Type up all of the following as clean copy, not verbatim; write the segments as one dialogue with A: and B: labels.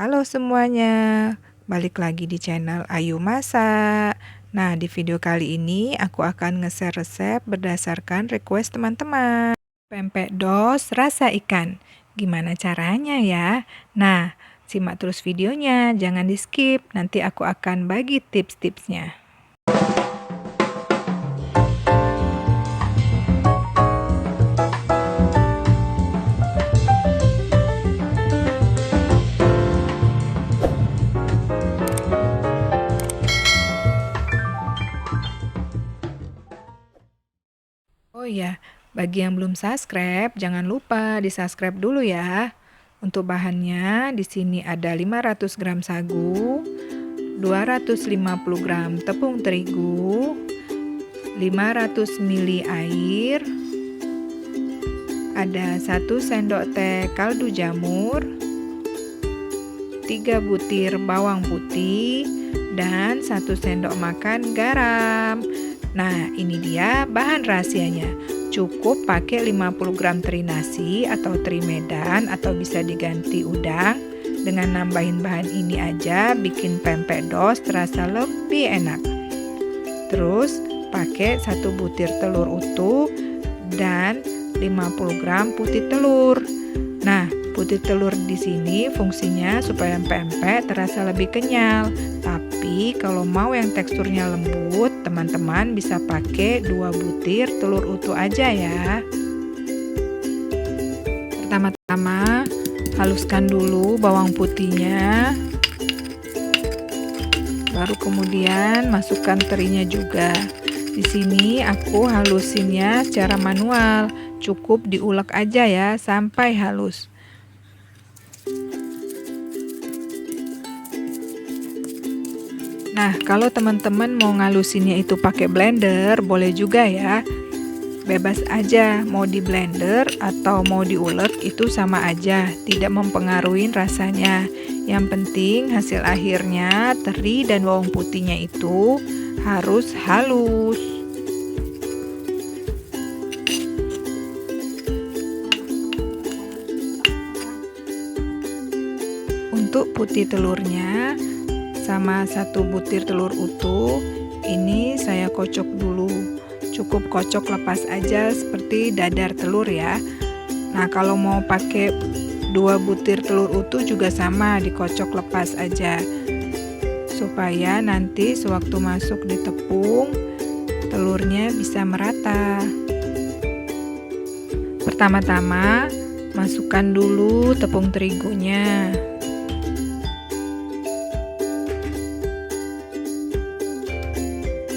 A: Halo semuanya, balik lagi di channel Ayu Masak. Nah, di video kali ini aku akan nge-share resep berdasarkan request teman-teman. Pempek dos rasa ikan. Gimana caranya ya? Nah, simak terus videonya, jangan di-skip. Nanti aku akan bagi tips-tipsnya. Oh iya, bagi yang belum subscribe, jangan lupa di-subscribe dulu ya. Untuk bahannya, di sini ada 500 gram sagu, 250 gram tepung terigu, 500 ml air, ada 1 sendok teh kaldu jamur, 3 butir bawang putih, dan 1 sendok makan garam. Nah, ini dia bahan rahasianya. Cukup pakai 50 gram teri nasi atau teri Medan atau bisa diganti udang. Dengan nambahin bahan ini aja bikin pempek dos terasa lebih enak. Terus pakai 1 butir telur utuh dan 50 gram putih telur. Nah, putih telur di sini fungsinya supaya pempek terasa lebih kenyal. Tapi kalau mau yang teksturnya lembut, teman-teman bisa pakai 2 butir telur utuh aja ya. Pertama-tama haluskan dulu bawang putihnya. Baru kemudian masukkan terinya juga. Di sini aku halusinnya secara manual. Cukup diulek aja ya sampai halus. Nah, kalau teman-teman mau ngalusinnya itu pakai blender, boleh juga ya. Bebas aja, mau di blender atau mau diulek itu sama aja, tidak mempengaruhi rasanya. Yang penting hasil akhirnya teri dan bawang putihnya itu harus halus. Untuk putih telurnya sama 1 butir telur utuh ini saya kocok dulu. Cukup kocok lepas aja seperti dadar telur ya. Nah, kalau mau pakai 2 butir telur utuh juga sama, dikocok lepas aja. Supaya nanti sewaktu masuk di tepung, telurnya bisa merata. Pertama-tama masukkan dulu tepung terigunya.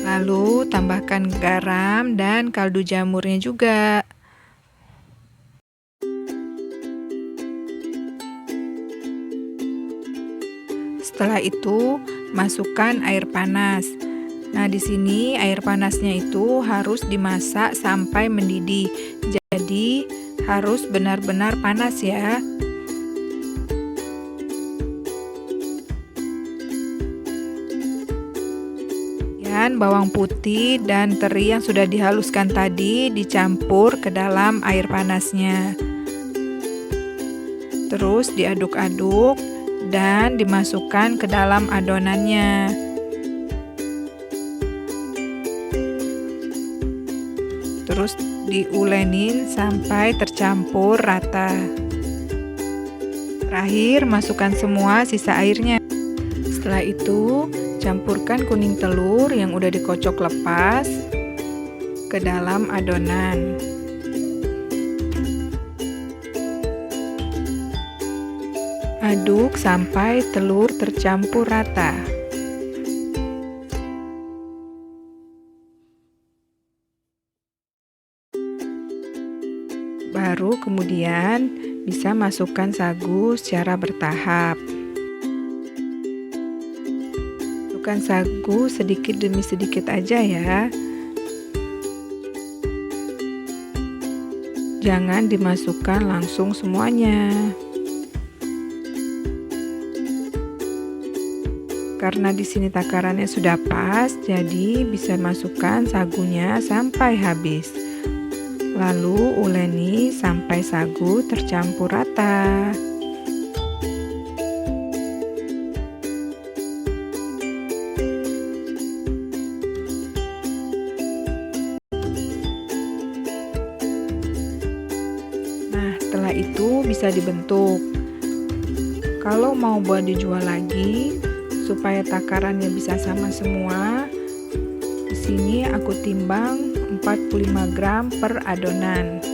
A: Lalu tambahkan garam dan kaldu jamurnya juga. Setelah itu, masukkan air panas. Nah, di sini air panasnya itu harus dimasak sampai mendidih. Jadi, harus benar-benar panas ya. Bawang putih dan teri yang sudah dihaluskan tadi dicampur ke dalam air panasnya. Terus diaduk-aduk dan dimasukkan ke dalam adonannya. Terus diulenin sampai tercampur rata. Terakhir masukkan semua sisa airnya. Setelah itu campurkan kuning telur yang udah dikocok lepas ke dalam adonan. Aduk sampai telur tercampur rata. Baru kemudian bisa masukkan sagu secara bertahap. Masukkan sagu sedikit demi sedikit aja ya. Jangan dimasukkan langsung semuanya. Karena di sini takarannya sudah pas, jadi bisa masukkan sagunya sampai habis. Lalu uleni sampai sagu tercampur rata. bisa dibentuk. Kalau mau buat dijual lagi, supaya takarannya bisa sama semua, di sini aku timbang 45 gram per adonan.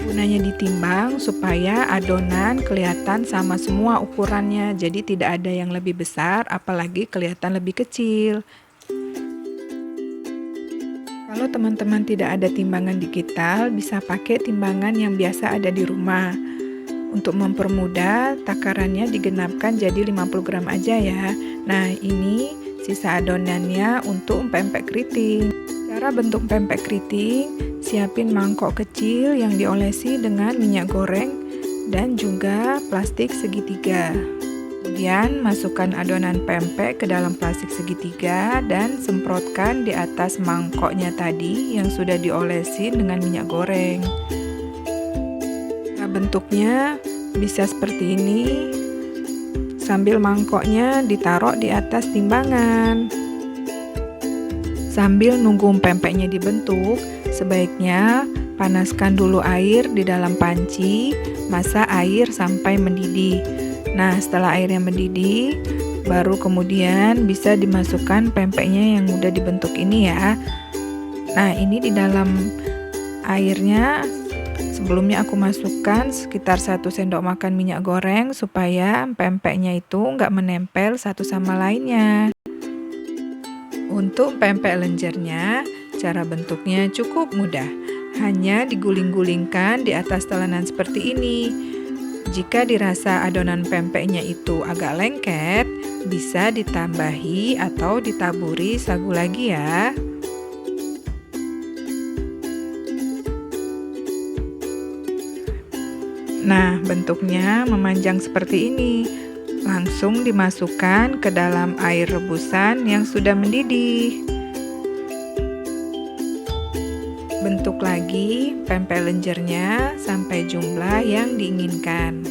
A: Gunanya ditimbang supaya adonan kelihatan sama semua ukurannya, jadi tidak ada yang lebih besar apalagi kelihatan lebih kecil. Kalau teman-teman tidak ada timbangan digital, bisa pakai timbangan yang biasa ada di rumah. Untuk mempermudah, takarannya digenapkan jadi 50 gram aja ya. Nah, ini sisa adonannya untuk pempek keriting. Cara bentuk pempek keriting, siapin mangkok kecil yang diolesi dengan minyak goreng dan juga plastik segitiga. Kemudian masukkan adonan pempek ke dalam plastik segitiga dan semprotkan di atas mangkoknya tadi yang sudah diolesi dengan minyak goreng. Nah, bentuknya bisa seperti ini, sambil mangkoknya ditaruh di atas timbangan. Sambil nunggu pempeknya dibentuk, sebaiknya panaskan dulu air di dalam panci, masak air sampai mendidih. Nah, setelah airnya mendidih, baru kemudian bisa dimasukkan pempeknya yang udah dibentuk ini ya. Nah, ini di dalam airnya sebelumnya aku masukkan sekitar 1 sendok makan minyak goreng supaya pempeknya itu nggak menempel satu sama lainnya. Untuk pempek lenjernya, cara bentuknya cukup mudah. Hanya diguling-gulingkan di atas telanan seperti ini. Jika dirasa adonan pempeknya itu agak lengket, bisa ditambahi atau ditaburi sagu lagi ya. Nah, bentuknya memanjang seperti ini. Langsung dimasukkan ke dalam air rebusan yang sudah mendidih. Bentuk lagi pempek lenjernya sampai jumlah yang diinginkan.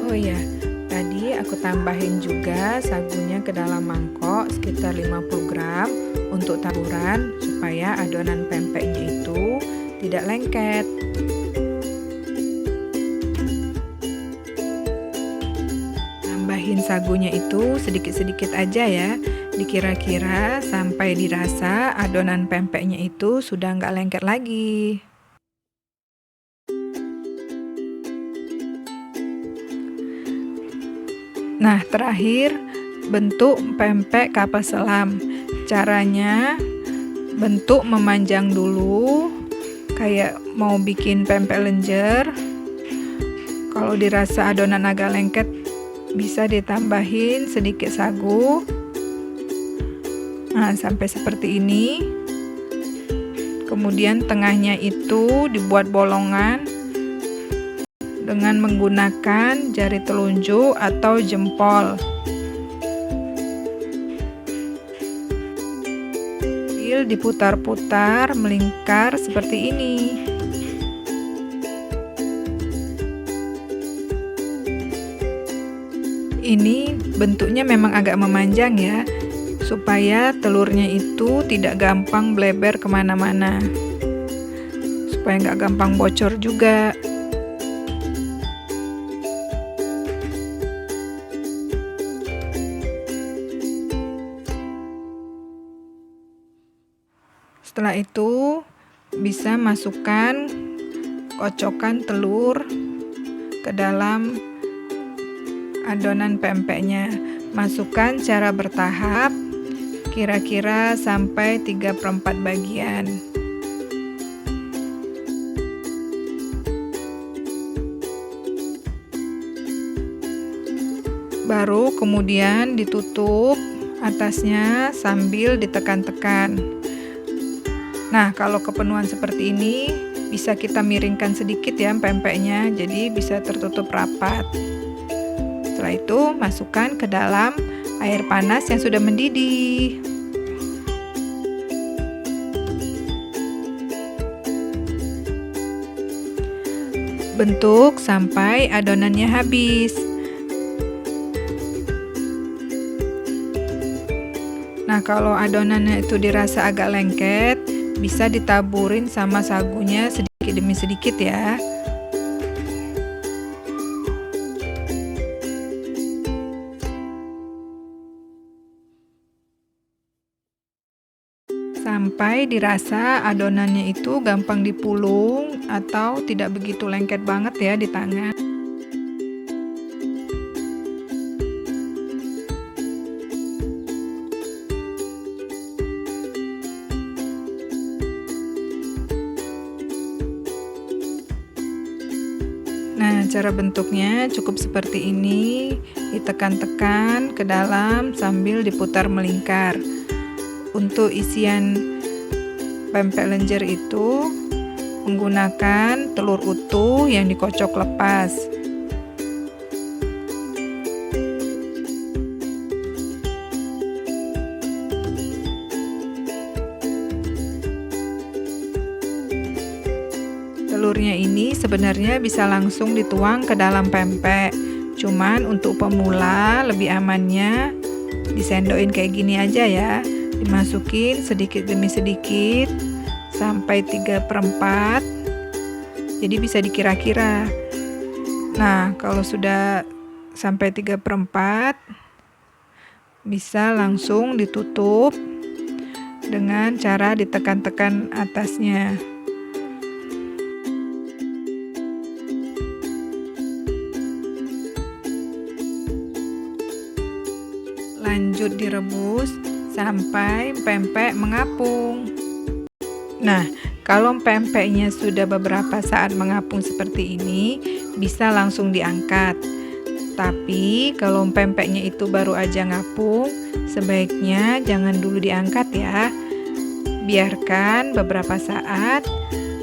A: Oh ya, tadi aku tambahin juga sagunya ke dalam mangkok sekitar 50 gram untuk taburan supaya adonan pempeknya itu tidak lengket. Tambahin sagunya itu sedikit-sedikit aja ya, dikira-kira sampai dirasa adonan pempeknya itu sudah nggak lengket lagi. Nah, terakhir bentuk pempek kapal selam. Caranya bentuk memanjang dulu, kayak mau bikin pempek lenjer. Kalau dirasa adonan agak lengket, bisa ditambahin sedikit sagu. Nah, sampai seperti ini. Kemudian tengahnya itu dibuat bolongan dengan menggunakan jari telunjuk atau jempol. Diputar-putar melingkar seperti ini. Ini bentuknya memang agak memanjang ya, supaya telurnya itu tidak gampang bleber kemana-mana, supaya nggak gampang bocor juga. Setelah itu bisa masukkan kocokan telur ke dalam adonan pempeknya. Masukkan secara bertahap, kira-kira sampai 3/4 bagian. Baru kemudian ditutup atasnya sambil ditekan-tekan. Nah, kalau kepenuhan seperti ini bisa kita miringkan sedikit ya pempeknya, jadi bisa tertutup rapat. Setelah itu masukkan ke dalam air panas yang sudah mendidih. Bentuk sampai adonannya habis. Nah, kalau adonannya itu dirasa agak lengket, bisa ditaburin sama sagunya sedikit demi sedikit ya. Sampai dirasa adonannya itu gampang dipulung atau tidak begitu lengket banget ya di tangan. Nah, cara bentuknya cukup seperti ini, ditekan-tekan ke dalam sambil diputar melingkar. Untuk isian pempek lenjer itu menggunakan telur utuh yang dikocok lepas. Telurnya ini sebenarnya bisa langsung dituang ke dalam pempek. Cuman untuk pemula lebih amannya disendokin kayak gini aja ya. Dimasukin sedikit demi sedikit sampai 3/4. Jadi bisa dikira-kira. Nah, kalau sudah sampai 3/4 bisa langsung ditutup dengan cara ditekan-tekan atasnya. Lanjut direbus sampai pempek mengapung. Nah, kalau pempeknya sudah beberapa saat mengapung seperti ini, bisa langsung diangkat. Tapi kalau pempeknya itu baru aja ngapung, sebaiknya jangan dulu diangkat ya. Biarkan beberapa saat,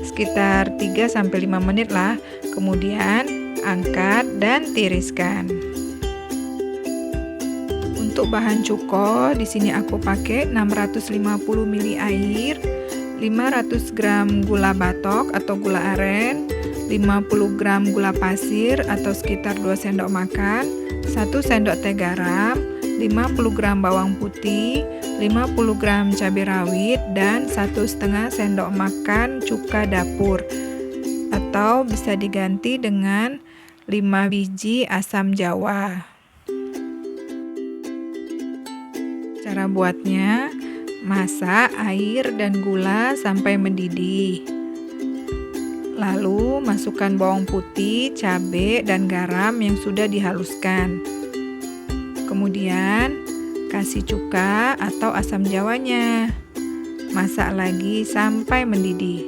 A: sekitar 3-5 menit lah. Kemudian angkat dan tiriskan. Untuk bahan cuko, di sini aku pakai 650 ml air, 500 gram gula batok atau gula aren, 50 gram gula pasir atau sekitar 2 sendok makan, 1 sendok teh garam, 50 gram bawang putih, 50 gram cabai rawit, dan 1,5 sendok makan cuka dapur. Atau bisa diganti dengan 5 biji asam jawa. Cara buatnya, masak air dan gula sampai mendidih. Lalu masukkan bawang putih, cabai, dan garam yang sudah dihaluskan. Kemudian kasih cuka atau asam jawanya. Masak lagi sampai mendidih.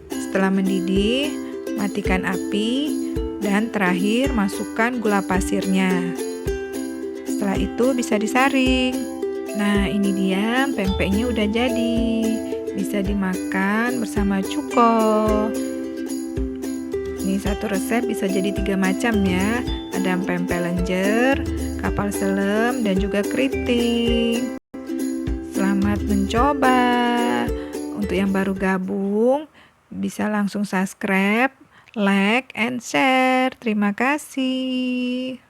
A: Setelah mendidih, matikan api dan terakhir masukkan gula pasirnya. Setelah itu bisa disaring. Nah, ini dia pempeknya udah jadi. Bisa dimakan bersama cuko. Ini satu resep bisa jadi 3 macam ya. Ada pempek lenjer, kapal selam, dan juga keriting. Selamat mencoba. Untuk yang baru gabung, bisa langsung subscribe, like, and share. Terima kasih.